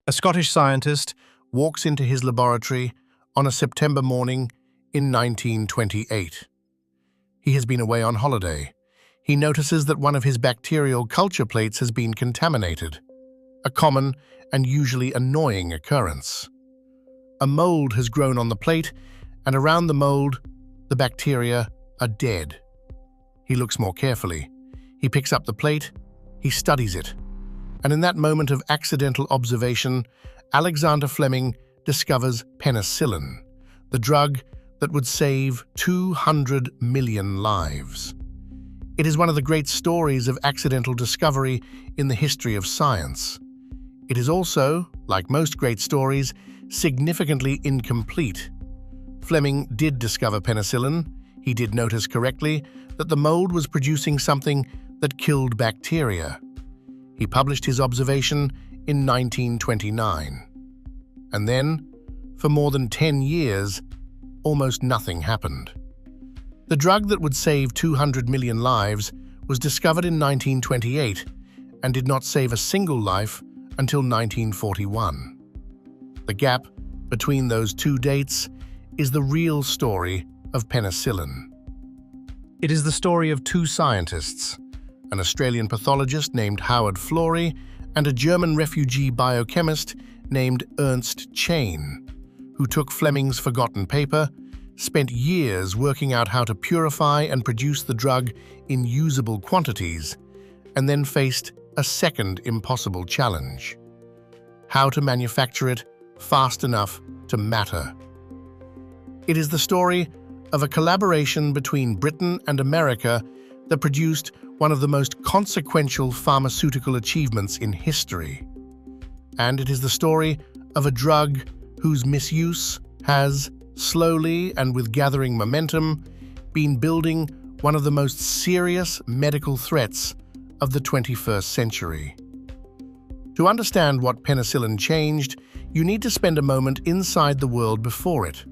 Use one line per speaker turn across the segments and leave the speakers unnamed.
A Scottish scientist walks into his laboratory on a September morning in 1928. He has been away on holiday. He notices that one of his bacterial culture plates has been contaminated, a common and usually annoying occurrence. A mold has grown on the plate, and around the mold, the bacteria are dead. He looks more carefully. He picks up the plate, he studies it, and in that moment of accidental observation, Alexander Fleming discovers penicillin, the drug that would save 200 million lives. It is one of the great stories of accidental discovery in the history of science. It is also, like most great stories, significantly incomplete. Fleming did discover penicillin. He did notice correctly that the mold was producing something that killed bacteria. He published his observation in 1929. And then, for more than 10 years, almost nothing happened. The drug that would save 200 million lives was discovered in 1928 and did not save a single life until 1941. The gap between those two dates is the real story of penicillin. It is the story of two scientists, an Australian pathologist named Howard Florey and a German refugee biochemist named Ernst Chain, who took Fleming's forgotten paper, spent years working out how to purify and produce the drug in usable quantities, and then faced a second impossible challenge: how to manufacture it fast enough to matter. It is the story of a collaboration between Britain and America that produced one of the most consequential pharmaceutical achievements in history. And it is the story of a drug whose misuse has, slowly and with gathering momentum, been building one of the most serious medical threats of the 21st century. To understand what penicillin changed, you need to spend a moment inside the world before it.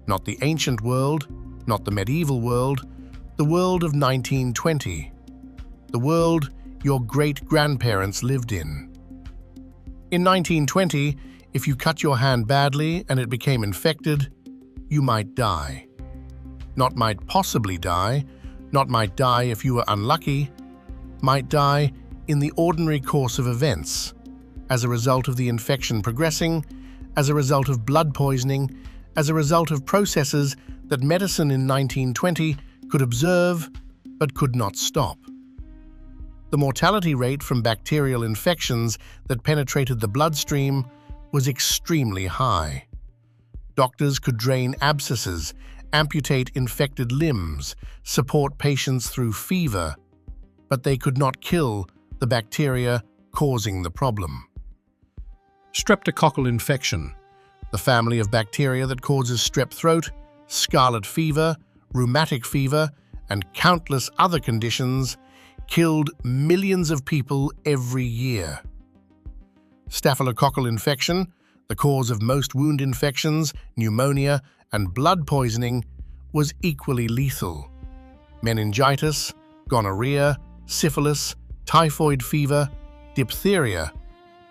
Not the ancient world, not the medieval world, the world of 1920. The world your great-grandparents lived in. In 1920, if you cut your hand badly and it became infected, you might die. Not might possibly die, not might die if you were unlucky, might die in the ordinary course of events, as a result of the infection progressing, as a result of blood poisoning, as a result of processes that medicine in 1920 could observe but could not stop. The mortality rate from bacterial infections that penetrated the bloodstream was extremely high. Doctors could drain abscesses, amputate infected limbs, support patients through fever, but they could not kill the bacteria causing the problem. Streptococcal infection, the family of bacteria that causes strep throat, scarlet fever, rheumatic fever, and countless other conditions, killed millions of people every year. Staphylococcal infection, the cause of most wound infections, pneumonia, and blood poisoning, was equally lethal. Meningitis, gonorrhea, syphilis, typhoid fever, diphtheria.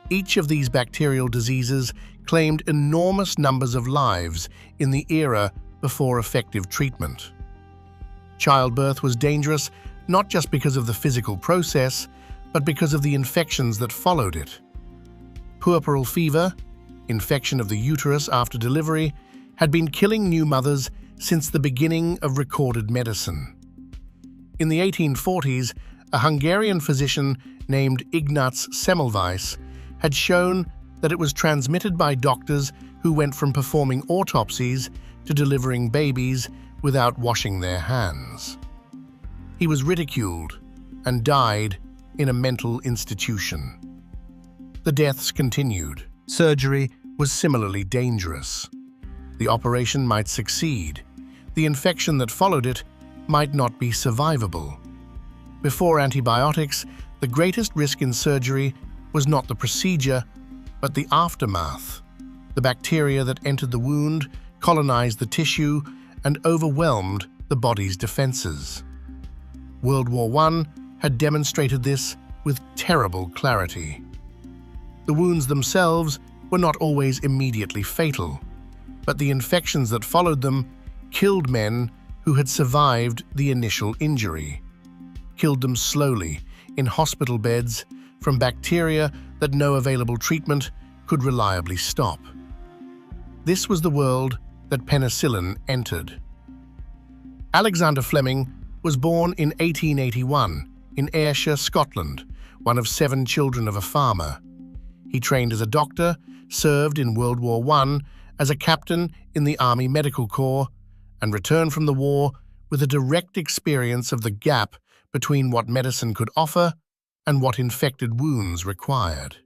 Each of these bacterial diseases claimed enormous numbers of lives in the era before effective treatment. Childbirth was dangerous not just because of the physical process, but because of the infections that followed it. Puerperal fever, infection of the uterus after delivery, had been killing new mothers since the beginning of recorded medicine. In the 1840s, a Hungarian physician named Ignaz Semmelweis had shown that it was transmitted by doctors who went from performing autopsies to delivering babies without washing their hands. He was ridiculed and died in a mental institution. The deaths continued. Surgery was similarly dangerous. The operation might succeed. The infection that followed it might not be survivable. Before antibiotics, the greatest risk in surgery was not the procedure, but the aftermath. The bacteria that entered the wound colonized the tissue and overwhelmed the body's defenses. World War I had demonstrated this with terrible clarity. The wounds themselves were not always immediately fatal, but the infections that followed them killed men who had survived the initial injury, killed them slowly in hospital beds from bacteria that no available treatment could reliably stop. This was the world that penicillin entered. Alexander Fleming was born in 1881 in Ayrshire, Scotland, one of 7 children of a farmer. He trained as a doctor, served in World War I as a captain in the Army Medical Corps, and returned from the war with a direct experience of the gap between what medicine could offer and what infected wounds required.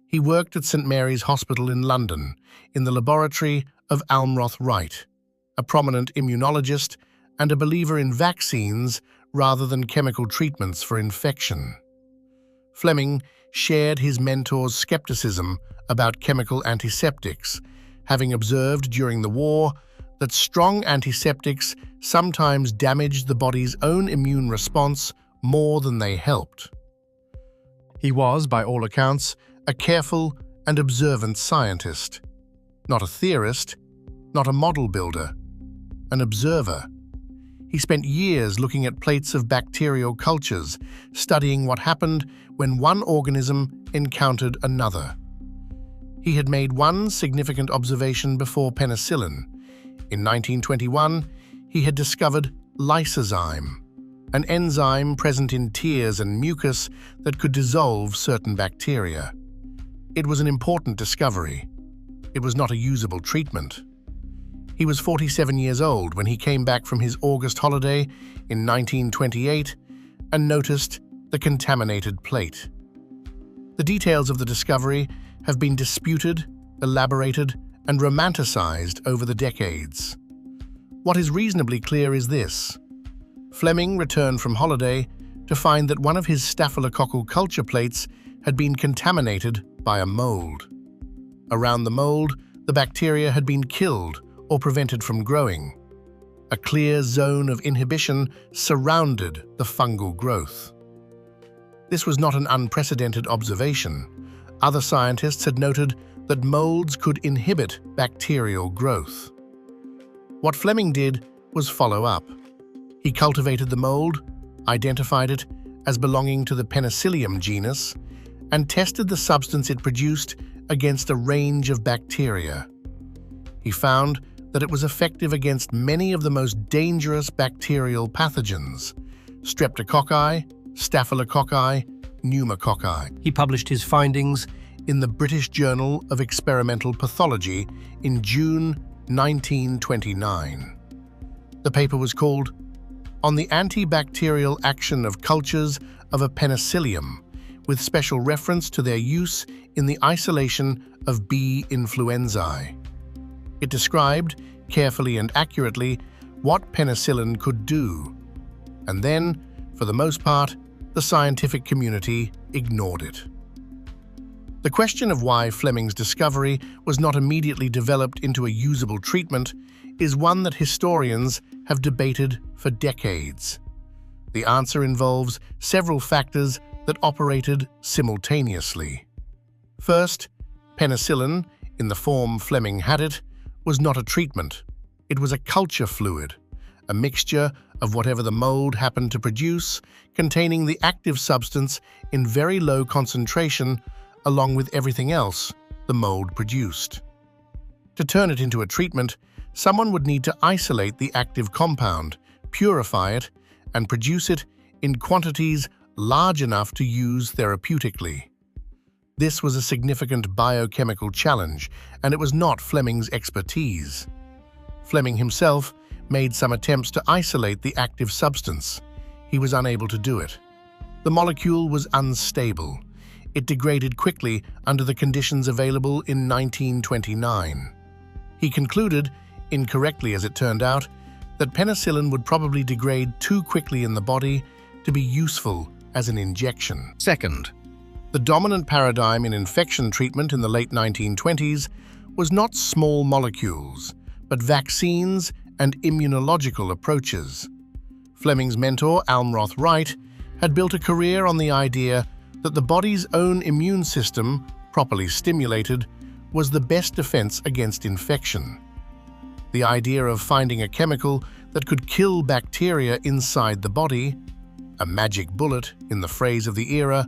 He worked at St. Mary's Hospital in London in the laboratory of Almroth Wright, a prominent immunologist and a believer in vaccines rather than chemical treatments for infection. Fleming shared his mentor's skepticism about chemical antiseptics, having observed during the war that strong antiseptics sometimes damaged the body's own immune response more than they helped. He was, by all accounts, a careful and observant scientist, not a theorist, not a model builder, an observer. He spent years looking at plates of bacterial cultures, studying what happened when one organism encountered another. He had made one significant observation before penicillin. In 1921, he had discovered lysozyme, an enzyme present in tears and mucus that could dissolve certain bacteria. It was an important discovery. It was not a usable treatment. He was 47 years old when he came back from his August holiday in 1928 and noticed the contaminated plate. The details of the discovery have been disputed, elaborated, and romanticized over the decades. What is reasonably clear is this: Fleming returned from holiday to find that one of his staphylococcal culture plates had been contaminated by a mold. Around the mold, the bacteria had been killed or prevented from growing. A clear zone of inhibition surrounded the fungal growth. This was not an unprecedented observation. Other scientists had noted that molds could inhibit bacterial growth. What Fleming did was follow up. He cultivated the mold, identified it as belonging to the Penicillium genus, and tested the substance it produced against a range of bacteria. He found that it was effective against many of the most dangerous bacterial pathogens: streptococci, staphylococci, pneumococci. He published his findings in the British Journal of Experimental Pathology in June 1929. The paper was called "On the Antibacterial Action of Cultures of a Penicillium, with special reference to their use in the isolation of B. influenzae." It described, carefully and accurately, what penicillin could do. And then, for the most part, the scientific community ignored it. The question of why Fleming's discovery was not immediately developed into a usable treatment is one that historians have debated for decades. The answer involves several factors that operated simultaneously. First, penicillin, in the form Fleming had it, was not a treatment. It was a culture fluid, a mixture of whatever the mold happened to produce, containing the active substance in very low concentration, along with everything else the mold produced. To turn it into a treatment, someone would need to isolate the active compound, purify it, and produce it in quantities large enough to use therapeutically. This was a significant biochemical challenge, and it was not Fleming's expertise. Fleming himself made some attempts to isolate the active substance. He was unable to do it. The molecule was unstable. It degraded quickly under the conditions available in 1929. He concluded, incorrectly as it turned out, that penicillin would probably degrade too quickly in the body to be useful as an injection. Second, the dominant paradigm in infection treatment in the late 1920s was not small molecules, but vaccines and immunological approaches. Fleming's mentor, Almroth Wright, had built a career on the idea that the body's own immune system, properly stimulated, was the best defense against infection. The idea of finding a chemical that could kill bacteria inside the body, a magic bullet in the phrase of the era,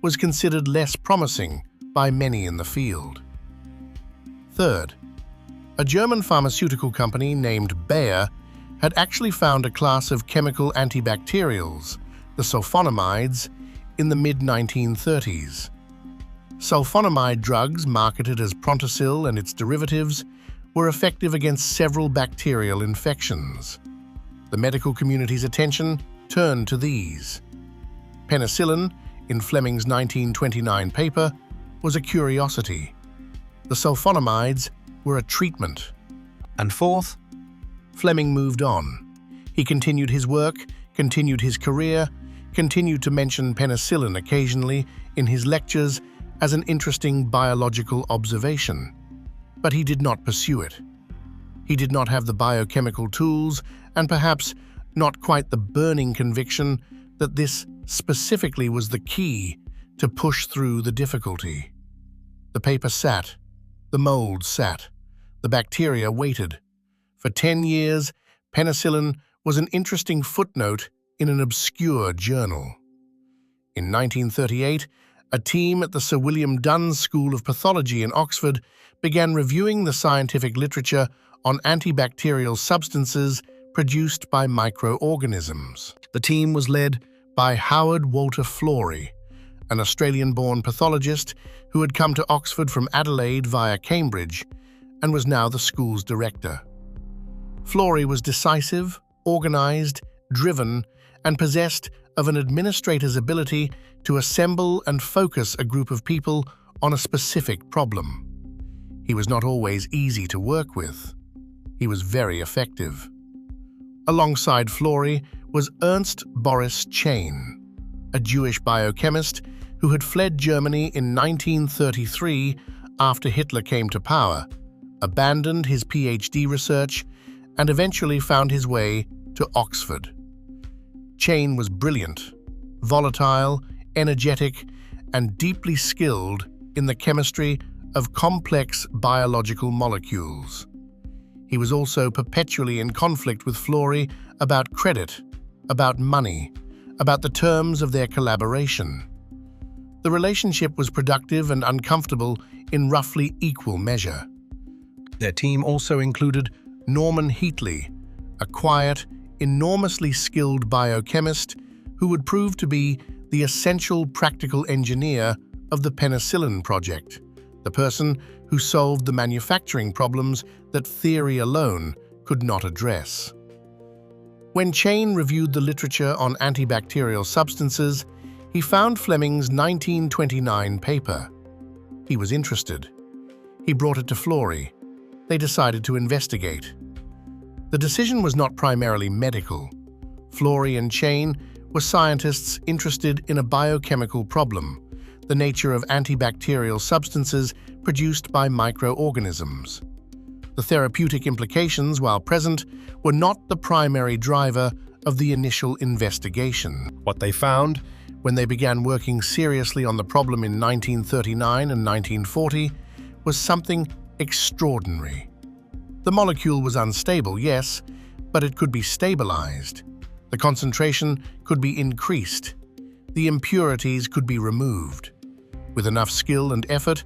was considered less promising by many in the field. Third, a German pharmaceutical company named Bayer had actually found a class of chemical antibacterials, the sulfonamides, in the mid-1930s. Sulfonamide drugs, marketed as Penicillin and its derivatives, were effective against several bacterial infections. The medical community's attention turned to these. Penicillin, in Fleming's 1929 paper, was a curiosity. The sulfonamides were a treatment.
And fourth,
Fleming moved on. He continued his work, continued his career, continued to mention penicillin occasionally in his lectures as an interesting biological observation. But he did not pursue it. He did not have the biochemical tools and perhaps not quite the burning conviction that this specifically was the key to push through the difficulty. The paper sat. The mold sat. The bacteria waited. For 10 years, penicillin was an interesting footnote in an obscure journal. In 1938, a team at the Sir William Dunn's School of Pathology in Oxford began reviewing the scientific literature on antibacterial substances produced by microorganisms.
the team was led
By Howard Walter Florey, an Australian-born pathologist who had come to Oxford from Adelaide via Cambridge and was now the school's director. Florey was decisive, organised, driven, and possessed of an administrator's ability to assemble and focus a group of people on a specific problem. He was not always easy to work with. He was very effective. Alongside Florey was Ernst Boris Chain, a Jewish biochemist who had fled Germany in 1933 after Hitler came to power, abandoned his PhD research, and eventually found his way to Oxford. Chain was brilliant, volatile, energetic, and deeply skilled in the chemistry of complex biological molecules. He was also perpetually in conflict with Florey about credit, about money, about the terms of their collaboration. The relationship was productive and uncomfortable in roughly equal measure. Their team also included Norman Heatley, a quiet, enormously skilled biochemist who would prove to be the essential practical engineer of the Penicillin project, the person who solved the manufacturing problems that theory alone could not address. When Chain reviewed the literature on antibacterial substances, he found Fleming's 1929 paper. He was interested. He brought it to Florey. They decided to investigate. The decision was not primarily medical. Florey and Chain were scientists interested in a biochemical problem, the nature of antibacterial substances produced by microorganisms. The therapeutic implications, while present, were not the primary driver of the initial investigation. What they found, when they began working seriously on the problem in 1939 and 1940, was something extraordinary. The molecule was unstable, yes, but it could be stabilized. The concentration could be increased. The impurities could be removed. With enough skill and effort,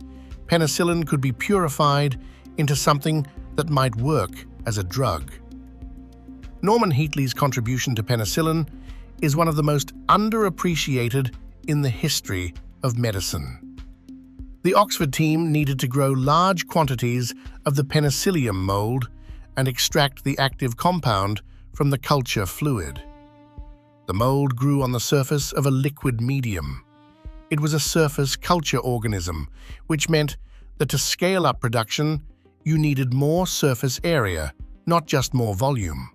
penicillin could be purified into something that might work as a drug. Norman Heatley's contribution to penicillin is one of the most underappreciated in the history of medicine. The Oxford team needed to grow large quantities of the Penicillium mold and extract the active compound from the culture fluid. The mold grew on the surface of a liquid medium. It was a surface culture organism, which meant that to scale up production, you needed more surface area, not just more volume.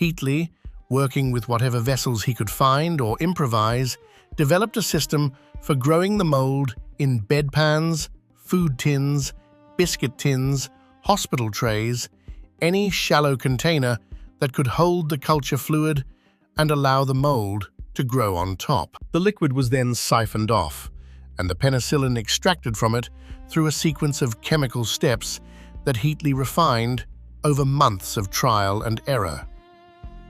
Heatley, working with whatever vessels he could find or improvise, developed a system for growing the mold in bedpans, food tins, biscuit tins, hospital trays, any shallow container that could hold the culture fluid and allow the mold to grow on top. The liquid was then siphoned off, and the penicillin extracted from it through a sequence of chemical steps that Heatley refined over months of trial and error.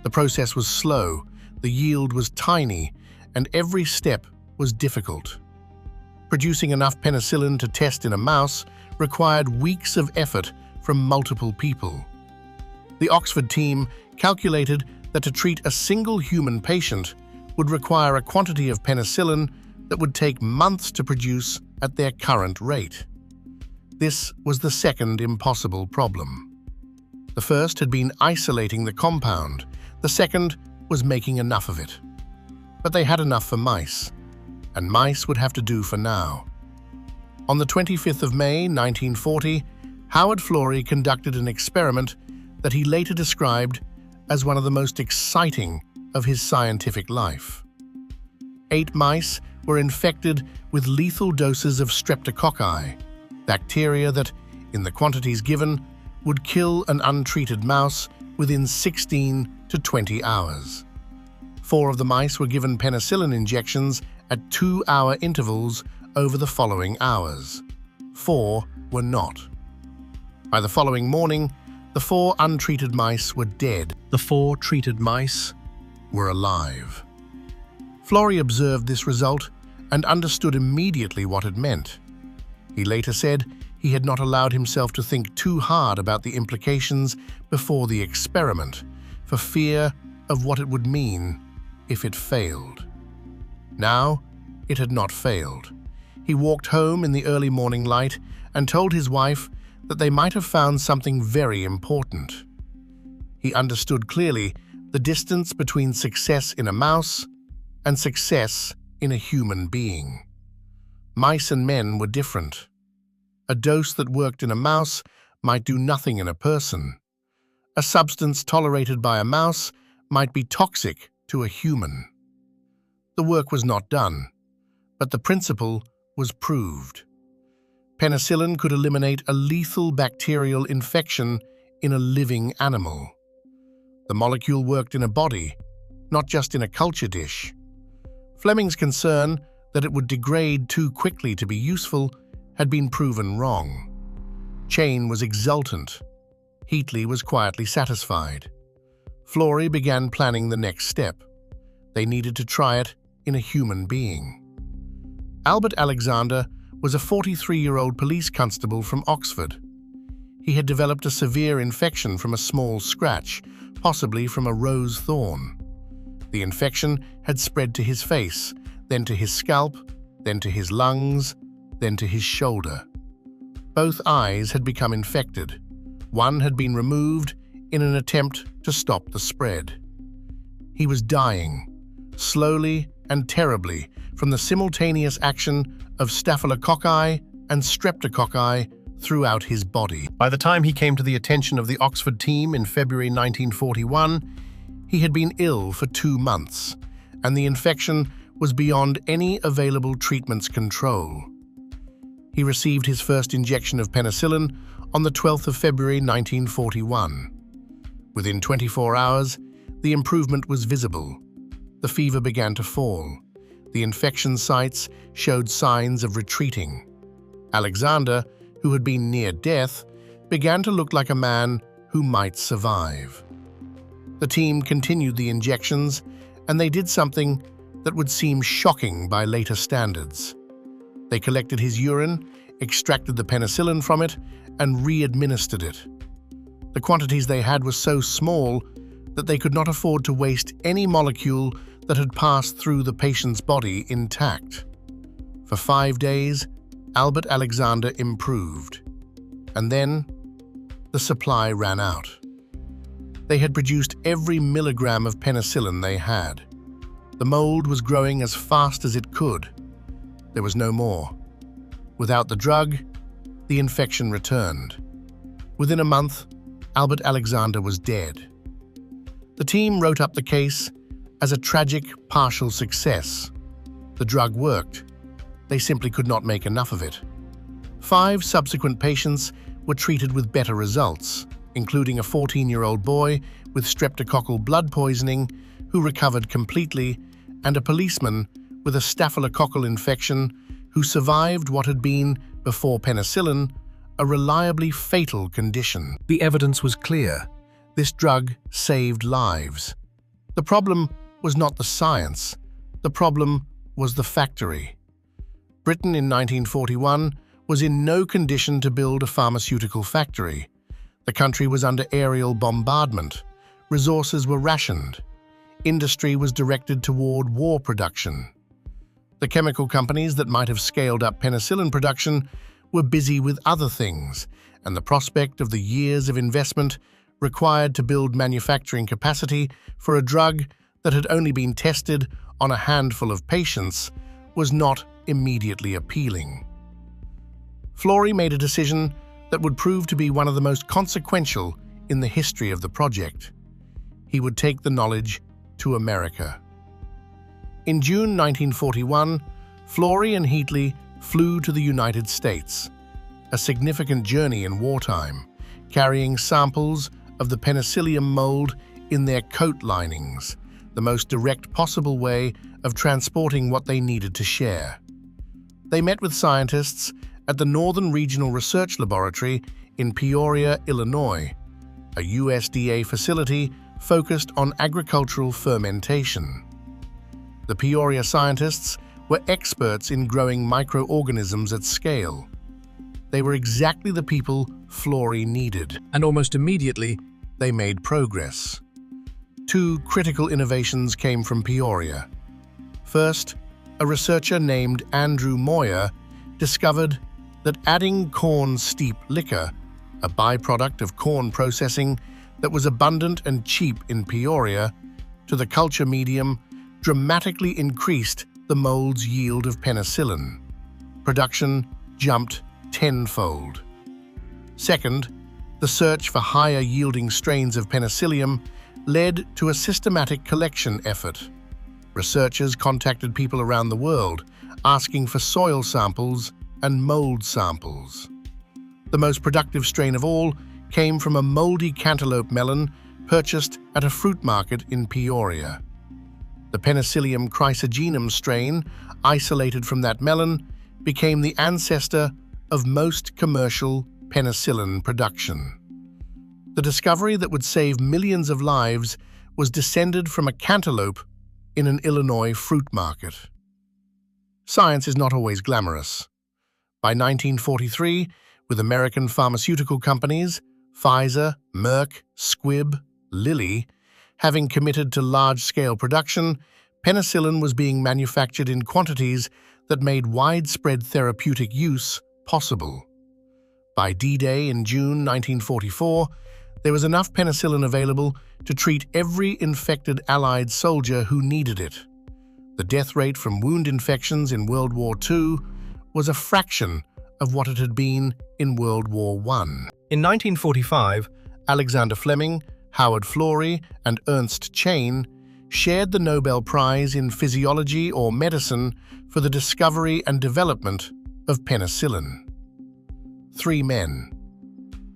The process was slow, the yield was tiny, and every step was difficult. Producing enough penicillin to test in a mouse required weeks of effort from multiple people. The Oxford team calculated that to treat a single human patient would require a quantity of penicillin that would take months to produce at their current rate. This was the second impossible problem. The first had been isolating the compound, the second was making enough of it. But they had enough for mice, and mice would have to do for now. On the 25th of May, 1940, Howard Florey conducted an experiment that he later described as one of the most exciting of his scientific life. 8 mice were infected with lethal doses of streptococci, bacteria that, in the quantities given, would kill an untreated mouse within 16 to 20 hours. 4 of the mice were given penicillin injections at 2-hour intervals over the following hours. 4 were not. By the following morning, the 4 untreated mice were dead.
The 4 treated mice
Were alive. Florey observed this result and understood immediately what it meant. He later said he had not allowed himself to think too hard about the implications before the experiment, for fear of what it would mean if it failed. Now, it had not failed. He walked home in the early morning light and told his wife that they might have found something very important. He understood clearly the distance between success in a mouse and success in a human being. Mice and men were different. A dose that worked in a mouse might do nothing in a person. A substance tolerated by a mouse might be toxic to a human. The work was not done, but the principle was proved. Penicillin could eliminate a lethal bacterial infection in a living animal. The molecule worked in a body, not just in a culture dish. Fleming's concern that it would degrade too quickly to be useful had been proven wrong. Chain was exultant. Heatley was quietly satisfied. Florey began planning the next step. They needed to try it in a human being. Albert Alexander was a 43-year-old police constable from Oxford. He had developed a severe infection from a small scratch, possibly from a rose thorn. The infection had spread to his face, then to his scalp, then to his lungs, then to his shoulder. Both eyes had become infected. One had been removed in an attempt to stop the spread. He was dying, slowly and terribly, from the simultaneous action of staphylococci and streptococci throughout his body. By the time he came to the attention of the Oxford team in February 1941, he had been ill for 2 months, and the infection was beyond any available treatment's control. He received his first injection of penicillin on the 12th of February 1941. Within 24 hours, the improvement was visible. The fever began to fall. The infection sites showed signs of retreating. Alexander, who had been near death, began to look like a man who might survive. The team continued the injections, and they did something that would seem shocking by later standards. They collected his urine, extracted the penicillin from it, and re-administered it. The quantities they had were so small that they could not afford to waste any molecule that had passed through the patient's body intact. For 5 days, Albert Alexander improved. And then, the supply ran out. They had produced every milligram of penicillin they had. The mold was growing as fast as it could. There was no more. Without the drug, the infection returned. Within a month, Albert Alexander was dead. The team wrote up the case as a tragic partial success. The drug worked. They simply could not make enough of it. 5 subsequent patients were treated with better results, including a 14-year-old boy with streptococcal blood poisoning who recovered completely, and a policeman with a staphylococcal infection who survived what had been before penicillin, a reliably fatal condition.
The evidence was clear.
This drug saved lives. The problem was not the science. The problem was the factory. Britain in 1941 was in no condition to build a pharmaceutical factory. The country was under aerial bombardment. Resources were rationed. Industry was directed toward war production. The chemical companies that might have scaled up penicillin production were busy with other things, and the prospect of the years of investment required to build manufacturing capacity for a drug that had only been tested on a handful of patients was not immediately appealing. Florey made a decision that would prove to be one of the most consequential in the history of the project. He would take the knowledge to America. In June 1941, Florey and Heatley flew to the United States, a significant journey in wartime, carrying samples of the penicillium mold in their coat linings, the most direct possible way of transporting what they needed to share. They met with scientists at the Northern Regional Research Laboratory in Peoria, Illinois, a USDA facility focused on agricultural fermentation. The Peoria scientists were experts in growing microorganisms at scale. They were exactly the people Florey needed, and almost immediately they made progress. Two critical innovations came from Peoria. First, a researcher named Andrew Moyer discovered that adding corn steep liquor, a byproduct of corn processing that was abundant and cheap in Peoria, to the culture medium dramatically increased the mold's yield of penicillin. Production jumped tenfold. Second, the search for higher-yielding strains of penicillium led to a systematic collection effort. Researchers contacted people around the world, asking for soil samples and mold samples. The most productive strain of all came from a moldy cantaloupe melon purchased at a fruit market in Peoria. The Penicillium chrysogenum strain, isolated from that melon, became the ancestor of most commercial penicillin production. The discovery that would save millions of lives was descended from a cantaloupe in an Illinois fruit market. Science is not always glamorous. By 1943, with American pharmaceutical companies, Pfizer, Merck, Squibb, Lilly, having committed to large-scale production, penicillin was being manufactured in quantities that made widespread therapeutic use possible. By D-Day in June 1944, there was enough penicillin available to treat every infected Allied soldier who needed it. The death rate from wound infections in World War II was a fraction of what it had been in World War I. In 1945, Alexander Fleming, Howard Florey, and Ernst Chain shared the Nobel Prize in Physiology or Medicine for the discovery and development of penicillin. Three men: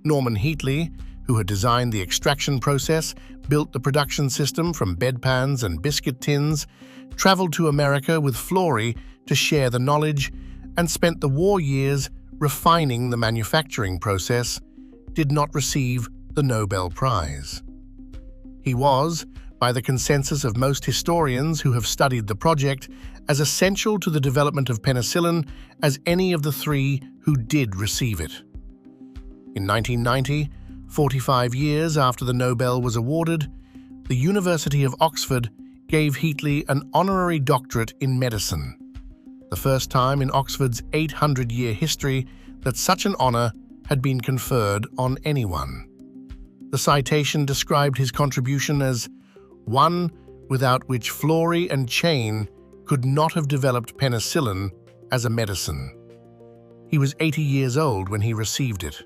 Norman Heatley, who had designed the extraction process, built the production system from bedpans and biscuit tins, traveled to America with Florey to share the knowledge, and spent the war years refining the manufacturing process, did not receive the Nobel Prize. He was, by the consensus of most historians who have studied the project, as essential to the development of penicillin as any of the three who did receive it. In 1990, 45 years after the Nobel was awarded, the University of Oxford gave Heatley an honorary doctorate in medicine, the first time in Oxford's 800-year history that such an honor had been conferred on anyone. The citation described his contribution as one without which Florey and Chain could not have developed penicillin as a medicine. He was 80 years old when he received it.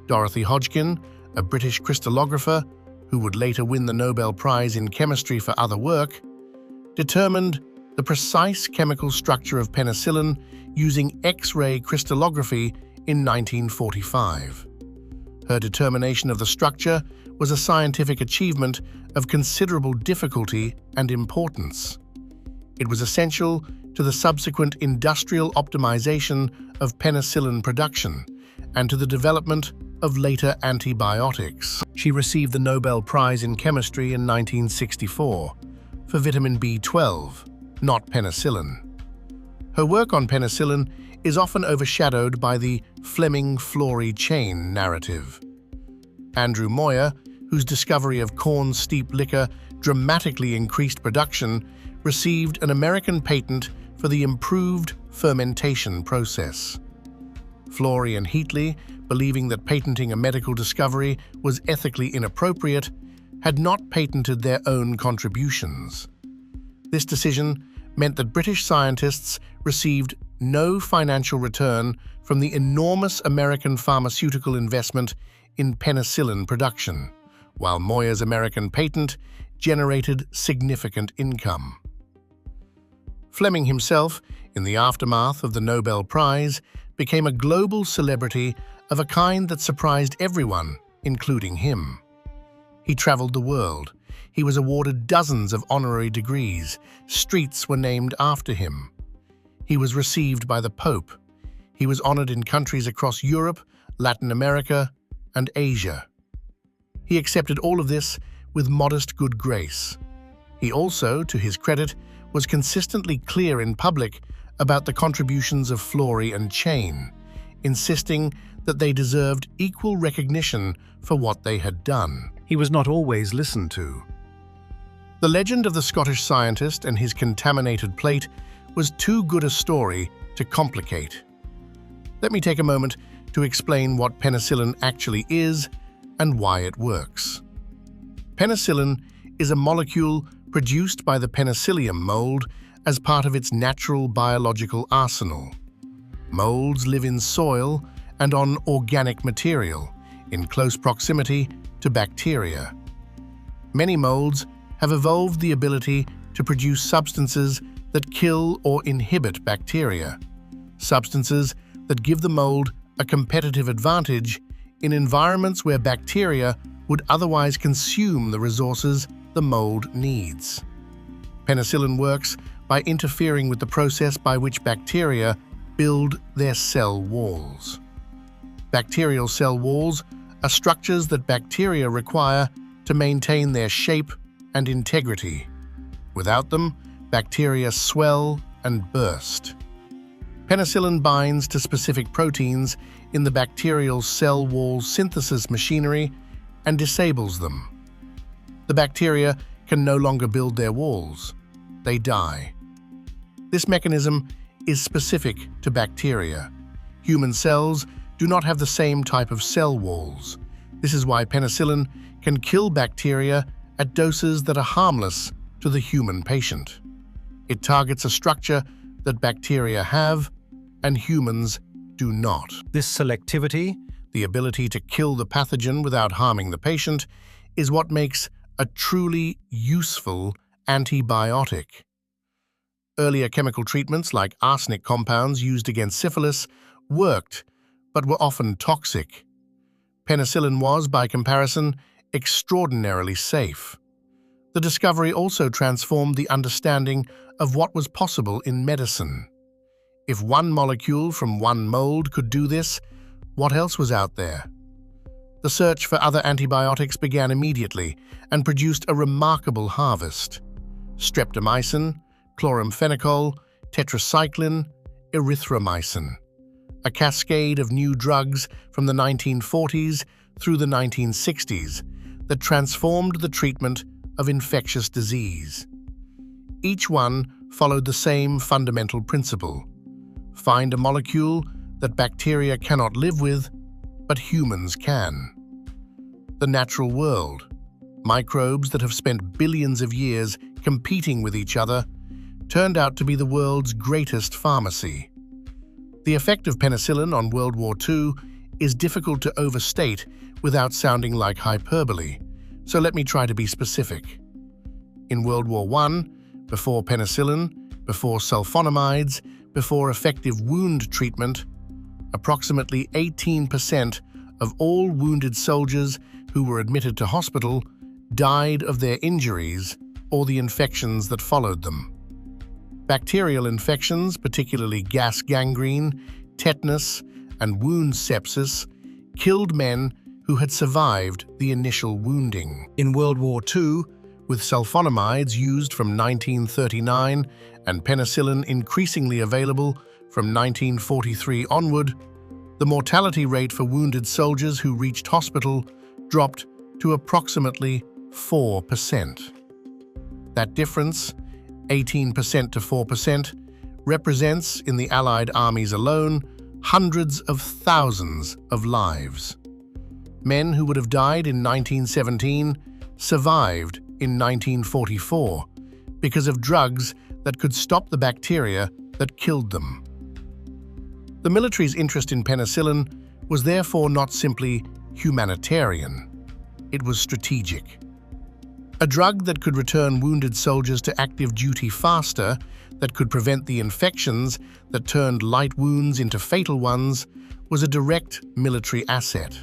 Dorothy Hodgkin, a British crystallographer who would later win the Nobel Prize in Chemistry for other work, determined the precise chemical structure of penicillin using X-ray crystallography in 1945. Her determination of the structure was a scientific achievement of considerable difficulty and importance. It was essential to the subsequent industrial optimization of penicillin production and to the development of later antibiotics. She received the Nobel Prize in Chemistry in 1964 for vitamin B12, not penicillin. Her work on penicillin is often overshadowed by the Fleming-Florey chain narrative. Andrew Moyer, whose discovery of corn-steep liquor dramatically increased production, received an American patent for the improved fermentation process. Florey and Heatley, believing that patenting a medical discovery was ethically inappropriate, had not patented their own contributions. This decision meant that British scientists received no financial return from the enormous American pharmaceutical investment in penicillin production, while Moyer's American patent generated significant income. Fleming himself, in the aftermath of the Nobel Prize, became a global celebrity of a kind that surprised everyone, including him. He traveled the world. He was awarded dozens of honorary degrees. Streets were named after him. He was received by the Pope. He was honored in countries across Europe, Latin America, and Asia. He accepted all of this with modest good grace. He also, to his credit, was consistently clear in public about the contributions of Florey and Chain, insisting that they deserved equal recognition for what they had done.
He was not always listened to.
The legend of the Scottish scientist and his contaminated plate was too good a story to complicate. Let me take a moment to explain what penicillin actually is and why it works. Penicillin is a molecule produced by the Penicillium mold as part of its natural biological arsenal. Molds live in soil and on organic material, in close proximity to bacteria. Many molds have evolved the ability to produce substances that kill or inhibit bacteria, substances that give the mold a competitive advantage in environments where bacteria would otherwise consume the resources the mold needs. Penicillin works by interfering with the process by which bacteria build their cell walls. Bacterial cell walls are structures that bacteria require to maintain their shape and integrity. Without them, bacteria swell and burst. Penicillin binds to specific proteins in the bacterial cell wall synthesis machinery and disables them. The bacteria can no longer build their walls. They die. This mechanism is specific to bacteria. Human cells do not have the same type of cell walls. This is why penicillin can kill bacteria at doses that are harmless to the human patient. It targets a structure that bacteria have and humans do not.
This selectivity,
the ability to kill the pathogen without harming the patient, is what makes a truly useful antibiotic. Earlier chemical treatments like arsenic compounds used against syphilis worked, but were often toxic. Penicillin was, by comparison, extraordinarily safe. The discovery also transformed the understanding of what was possible in medicine. If one molecule from one mold could do this, what else was out there? The search for other antibiotics began immediately and produced a remarkable harvest. Streptomycin, chloramphenicol, tetracycline, erythromycin. A cascade of new drugs from the 1940s through the 1960s that transformed the treatment of infectious disease. Each one followed the same fundamental principle: find a molecule that bacteria cannot live with, but humans can. The natural world, microbes that have spent billions of years competing with each other, turned out to be the world's greatest pharmacy. The effect of penicillin on World War II is difficult to overstate without sounding like hyperbole, so let me try to be specific. In World War I, before penicillin, before sulfonamides, before effective wound treatment, approximately 18% of all wounded soldiers who were admitted to hospital died of their injuries or the infections that followed them. Bacterial infections, particularly gas gangrene, tetanus, and wound sepsis, killed men who had survived the initial wounding. In World War II, with sulfonamides used from 1939 and penicillin increasingly available from 1943 onward, the mortality rate for wounded soldiers who reached hospital dropped to approximately 4%. That difference, 18% to 4%, represents, in the Allied armies alone, hundreds of thousands of lives. Men who would have died in 1917 survived in 1944 because of drugs that could stop the bacteria that killed them. The military's interest in penicillin was therefore not simply humanitarian, it was strategic. A drug that could return wounded soldiers to active duty faster, that could prevent the infections that turned light wounds into fatal ones, was a direct military asset.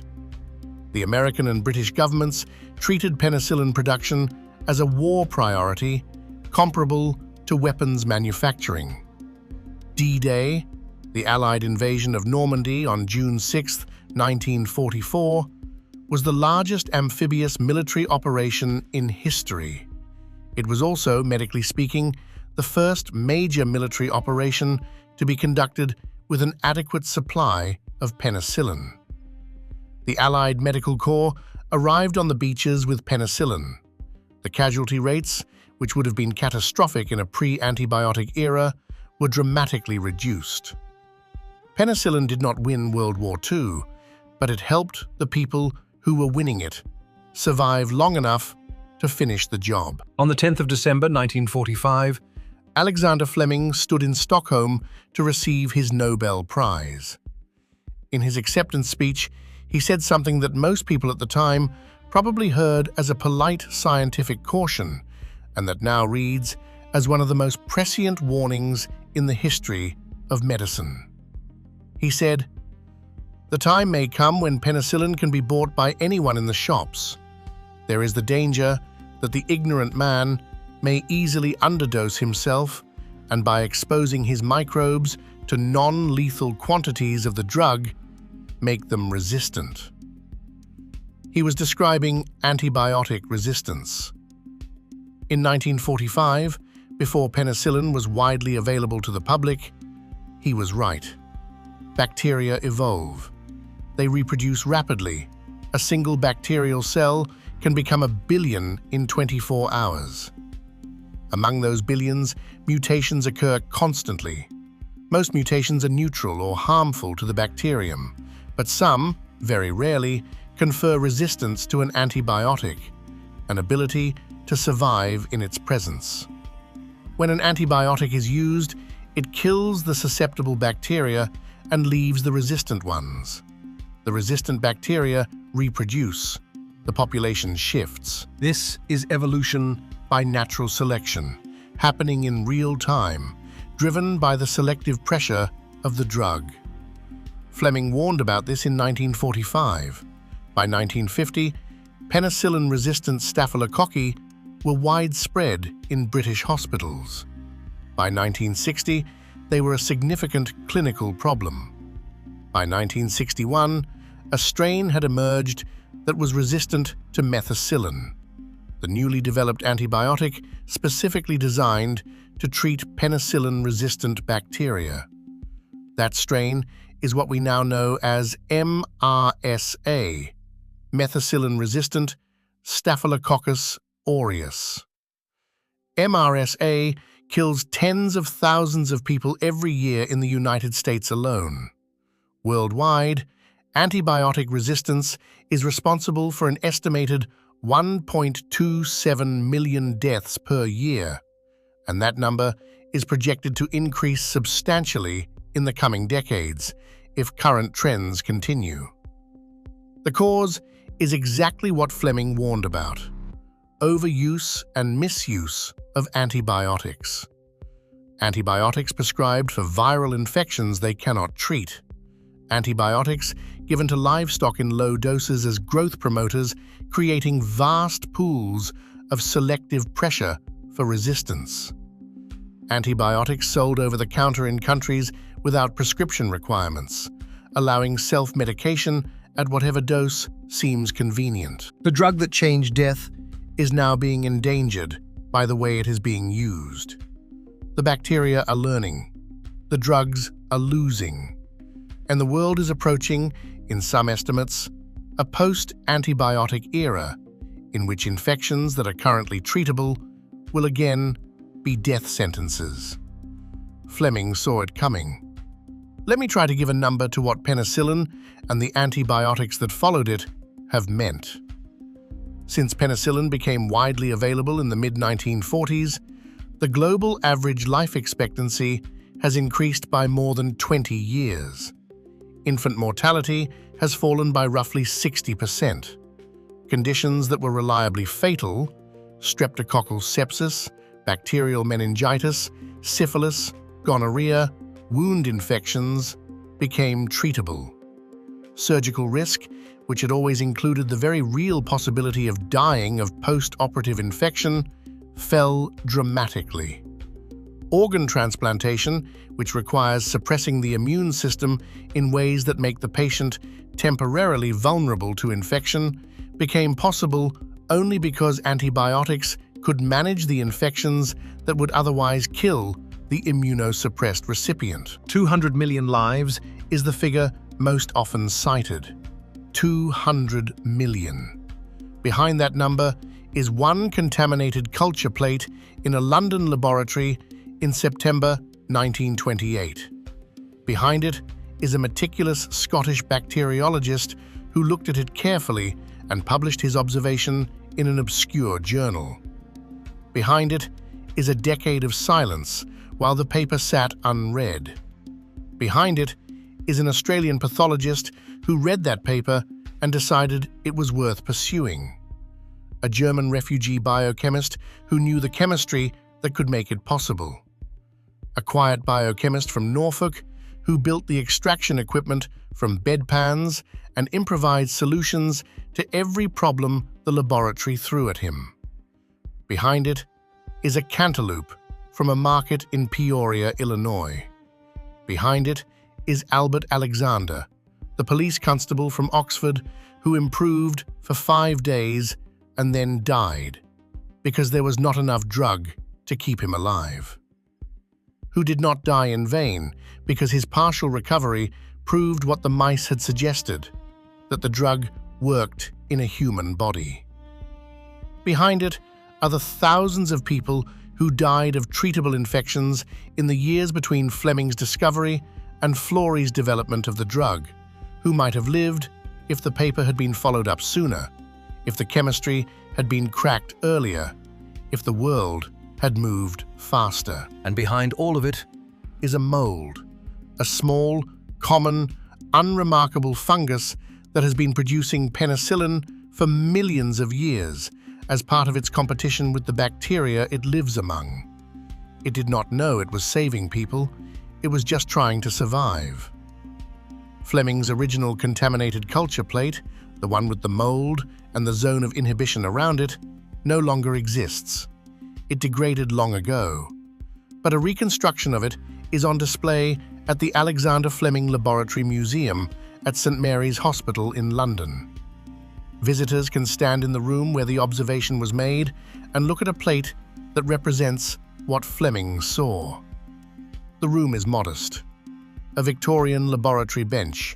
The American and British governments treated penicillin production as a war priority comparable to weapons manufacturing. D-Day, the Allied invasion of Normandy on June 6, 1944, was the largest amphibious military operation in history. It was also, medically speaking, the first major military operation to be conducted with an adequate supply of penicillin. The Allied Medical Corps arrived on the beaches with penicillin. The casualty rates, which would have been catastrophic in a pre-antibiotic era, were dramatically reduced. Penicillin did not win World War II, but it helped the people who were winning it survive long enough to finish the job.
On the 10th of December 1945,
Alexander Fleming stood in Stockholm to receive his Nobel Prize. In his acceptance speech, he said something that most people at the time probably heard as a polite scientific caution, and that now reads as one of the most prescient warnings in the history of medicine. He said, "The time may come when penicillin can be bought by anyone in the shops. There is the danger that the ignorant man may easily underdose himself and, by exposing his microbes to non-lethal quantities of the drug, make them resistant." He was describing antibiotic resistance. In 1945, before penicillin was widely available to the public, he was right. Bacteria evolve. They reproduce rapidly. A single bacterial cell can become a billion in 24 hours. Among those billions, mutations occur constantly. Most mutations are neutral or harmful to the bacterium, but some, very rarely, confer resistance to an antibiotic, an ability to survive in its presence. When an antibiotic is used, it kills the susceptible bacteria and leaves the resistant ones. The resistant bacteria reproduce. The population shifts. This is evolution by natural selection, happening in real time, driven by the selective pressure of the drug. Fleming warned about this in 1945. By 1950, penicillin-resistant staphylococci were widespread in British hospitals. By 1960, they were a significant clinical problem. By 1961, a strain had emerged that was resistant to methicillin, the newly developed antibiotic specifically designed to treat penicillin-resistant bacteria. That strain is what we now know as MRSA, methicillin-resistant Staphylococcus aureus. MRSA kills tens of thousands of people every year in the United States alone. Worldwide, antibiotic resistance is responsible for an estimated 1.27 million deaths per year, and that number is projected to increase substantially in the coming decades if current trends continue. The cause is exactly what Fleming warned about: overuse and misuse of antibiotics. Antibiotics prescribed for viral infections they cannot treat. Antibiotics given to livestock in low doses as growth promoters, creating vast pools of selective pressure for resistance. Antibiotics sold over the counter in countries without prescription requirements, allowing self-medication at whatever dose seems convenient.
The drug that changed death
Is now being endangered by the way it is being used. The bacteria are learning, the drugs are losing, and the world is approaching, in some estimates, a post-antibiotic era in which infections that are currently treatable will again be death sentences. Fleming saw it coming. Let me try to give a number to what penicillin and the antibiotics that followed it have meant. Since penicillin became widely available in the mid-1940s, the global average life expectancy has increased by more than 20 years. Infant mortality has fallen by roughly 60%. Conditions that were reliably fatal, streptococcal sepsis, bacterial meningitis, syphilis, gonorrhea, wound infections, became treatable. Surgical risk, which had always included the very real possibility of dying of post-operative infection, fell dramatically. Organ transplantation, which requires suppressing the immune system in ways that make the patient temporarily vulnerable to infection, became possible only because antibiotics could manage the infections that would otherwise kill the immunosuppressed recipient.
200 million lives
Is the figure most often cited. 200 million. Behind that number is one contaminated culture plate in a London laboratory in September 1928. Behind it is a meticulous Scottish bacteriologist who looked at it carefully and published his observation in an obscure journal. Behind it is a decade of silence while the paper sat unread. Behind it is an Australian pathologist who read that paper and decided it was worth pursuing. A German refugee biochemist who knew the chemistry that could make it possible. A quiet biochemist from Norfolk who built the extraction equipment from bedpans and improvised solutions to every problem the laboratory threw at him. Behind it is a cantaloupe from a market in Peoria, Illinois. Behind it is Albert Alexander, the police constable from Oxford who improved for 5 days and then died because there was not enough drug to keep him alive. Who did not die in vain because his partial recovery proved what the mice had suggested, that the drug worked in a human body. Behind it are the thousands of people who died of treatable infections in the years between Fleming's discovery and Florey's development of the drug, who might have lived if the paper had been followed up sooner, if the chemistry had been cracked earlier, if the world had moved faster.
And behind all of it
Is a mold, a small, common, unremarkable fungus that has been producing penicillin for millions of years as part of its competition with the bacteria it lives among. It did not know it was saving people, it was just trying to survive. Fleming's original contaminated culture plate, the one with the mold and the zone of inhibition around it, no longer exists. It degraded long ago, but a reconstruction of it is on display at the Alexander Fleming Laboratory Museum at St. Mary's Hospital in London. Visitors can stand in the room where the observation was made and look at a plate that represents what Fleming saw. The room is modest. A Victorian laboratory bench,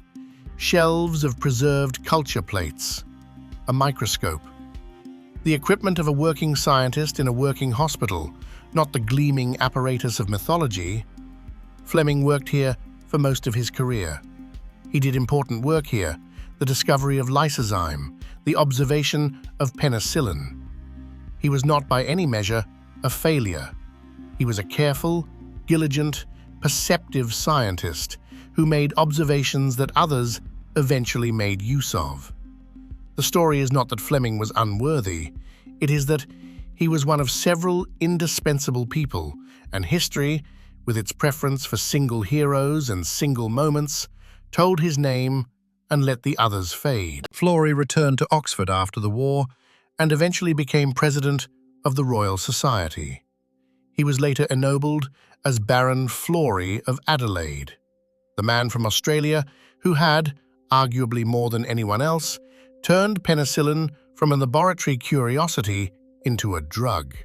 shelves of preserved culture plates, a microscope. The equipment of a working scientist in a working hospital, not the gleaming apparatus of mythology. Fleming worked here for most of his career. He did important work here, the discovery of lysozyme, the observation of penicillin. He was not by any measure a failure. He was a careful, diligent, perceptive scientist who made observations that others eventually made use of. The story is not that Fleming was unworthy, it is that he was one of several indispensable people, and history, with its preference for single heroes and single moments, told his name and let the others fade.
Florey returned to Oxford after the war
And eventually became president of the Royal Society. He was later ennobled as Baron Florey of Adelaide, the man from Australia who had, arguably more than anyone else, turned penicillin from a laboratory curiosity into a drug.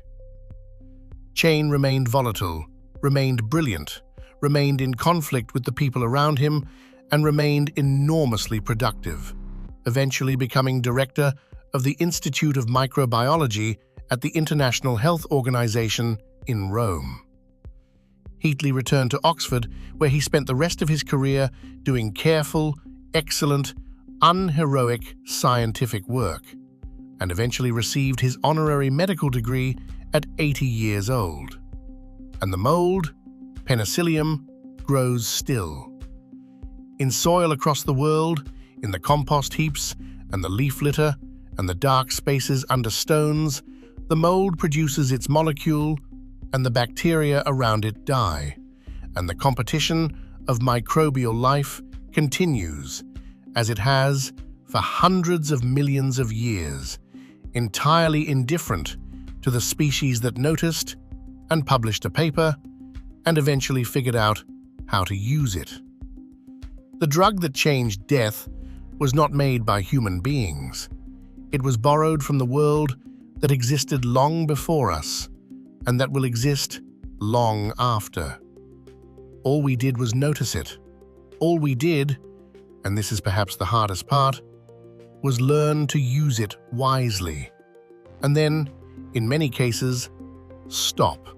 Chain remained volatile, remained brilliant, remained in conflict with the people around him, and remained enormously productive, eventually becoming director of the Institute of Microbiology at the International Health Organization in Rome. Heatley returned to Oxford, where he spent the rest of his career doing careful, excellent, unheroic scientific work, and eventually received his honorary medical degree at 80 years old. And the mold, Penicillium, grows still. In soil across the world, in the compost heaps and the leaf litter and the dark spaces under stones, the mold produces its molecule and the bacteria around it die, and the competition of microbial life continues, as it has for hundreds of millions of years, entirely indifferent to the species that noticed and published a paper and eventually figured out how to use it. The drug that changed death was not made by human beings. It was borrowed from the world that existed long before us and that will exist long after. All we did was notice it. All we did, and this is perhaps the hardest part, was learn to use it wisely. And then, in many cases, stop.